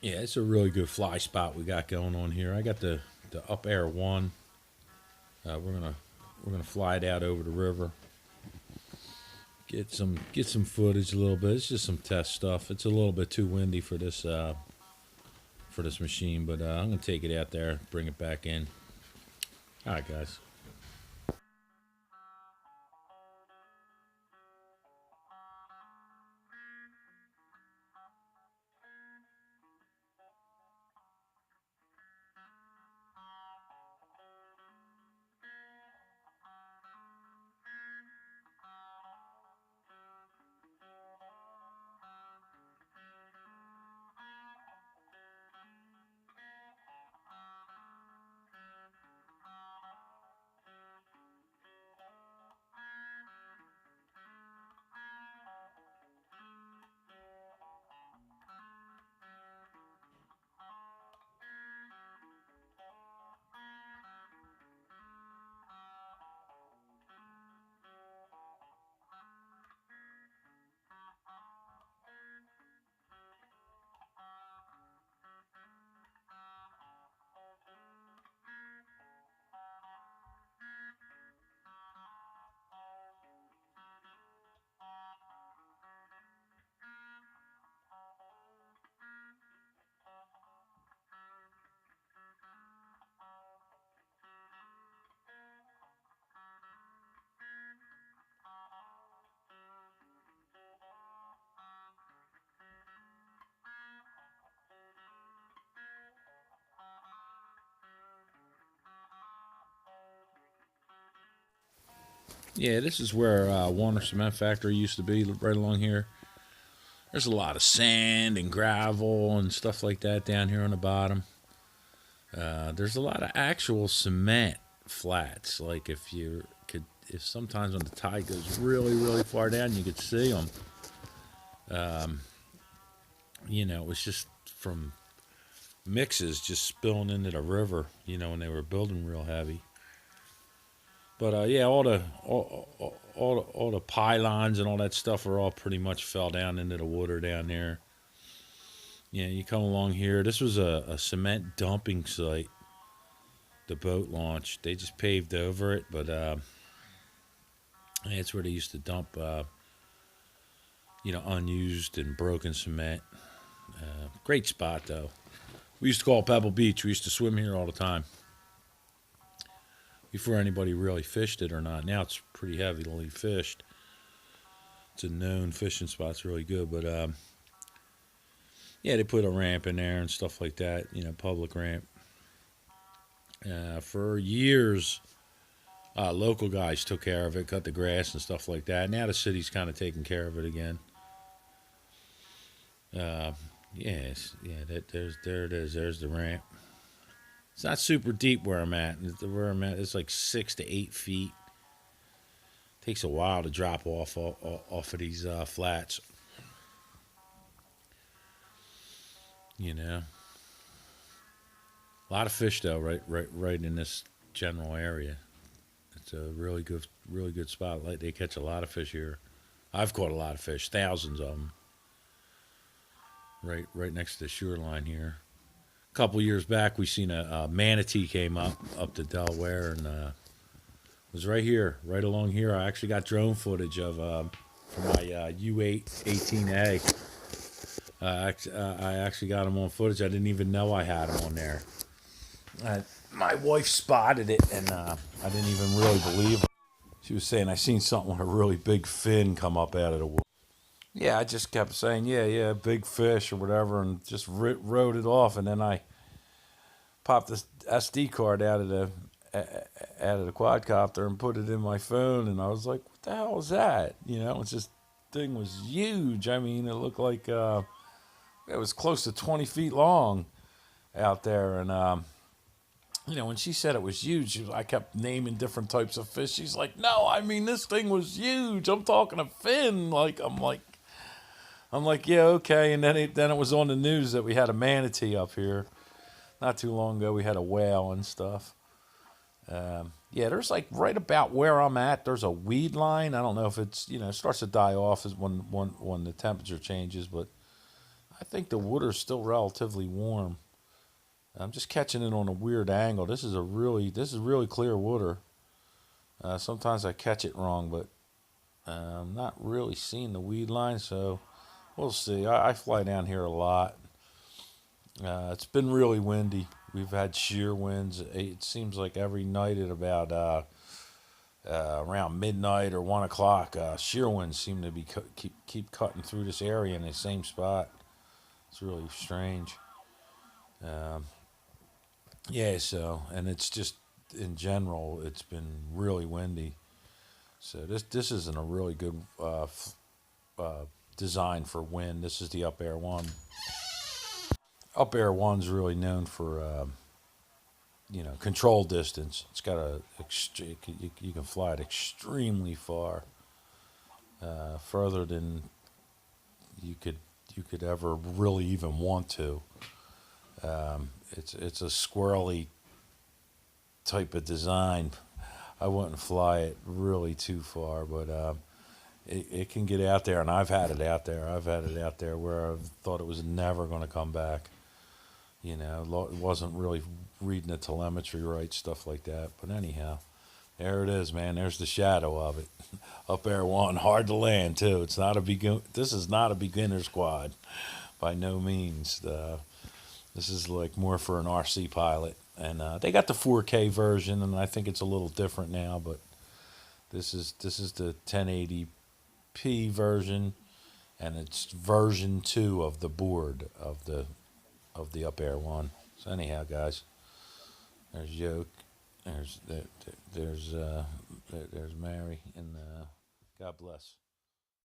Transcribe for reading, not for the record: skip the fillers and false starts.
Yeah, it's a really good fly spot we got going on here. I got the up air one. We're gonna fly it out over the river. Get some footage a little bit. It's just some test stuff. It's a little bit too windy for this machine, but I'm gonna take it out there, bring it back in. All right, guys. Yeah, this is where Warner Cement Factory used to be, right along here. There's a lot of sand and gravel and stuff like that down here on the bottom. There's a lot of actual cement flats. Like if sometimes when the tide goes really, really far down, you could see them. Um, it was just from mixes just spilling into the river. When they were building real heavy. But yeah, all the pylons and all that stuff are all pretty much fell down into the water down there. Yeah, you come along here. This was a cement dumping site. The boat launch. They just paved over it, but that's where they used to dump, unused and broken cement. Great spot though. We used to call it Pebble Beach. We used to swim here all the time before anybody really fished it or not. Now it's pretty heavily fished. It's a known fishing spot. It's really good, but yeah, they put a ramp in there and stuff like that. Public ramp. For years, local guys took care of it, cut the grass and stuff like that. Now the city's kind of taking care of it again. Uh, yes, yeah, there it is. There's the ramp. It's not super deep where I'm at. Where I'm at, it's like 6 to 8 feet. Takes a while to drop off of these flats. You know, a lot of fish though, right in this general area. It's a really good spot. Like they catch a lot of fish here. I've caught a lot of fish, thousands of them, right next to the shoreline here. A couple years back, we seen a manatee came up to Delaware and was right here, right along here. I actually got drone footage of from my U8 18A. I actually got him on footage. I didn't even know I had him on there. My wife spotted it, and I didn't even really believe it. She was saying, I seen something with a really big fin come up out of the water. Yeah, I just kept saying, yeah, big fish or whatever, and just wrote it off. And then I popped this SD card out of the quadcopter and put it in my phone, and I was like, what the hell was that? It's just thing was huge. I mean, it looked like it was close to 20 feet long out there, and when she said it was huge, I kept naming different types of fish. She's like, "No, I mean this thing was huge. I'm talking a fin." I'm like, yeah, okay. And then it was on the news that we had a manatee up here. Not too long ago, we had a whale and stuff. Yeah, there's like right about where I'm at. There's a weed line. I don't know if it's it starts to die off as when the temperature changes, but I think the water's still relatively warm. I'm just catching it on a weird angle. This is really clear water. Sometimes I catch it wrong, but I'm not really seeing the weed line, so we'll see. I fly down here a lot. It's been really windy. We've had shear winds. It seems like every night at about around midnight or 1 o'clock, shear winds seem to be keep cutting through this area in the same spot. It's really strange. Um, yeah. So, and it's just in general, it's been really windy. So this isn't a really good design for wind. This is the Up Air One. Up Air One's really known for control distance. It's got you can fly it extremely far, further than you could you could ever really even want to. It's a squirrely type of design. I wouldn't fly it really too far, but it can get out there, and I've had it out there. I've had it out there where I thought it was never going to come back. It wasn't really reading the telemetry right, stuff like that. But anyhow, there it is, man. There's the shadow of it. Up Air One, hard to land too. It's not a begin. This is not a beginner squad, by no means. This is like more for an RC pilot, and they got the 4K version, and I think it's a little different now. But this is the 1080p version, and it's version 2 of the board of the Up Air One. So anyhow, guys, there's Yoke, there's Mary, and God bless.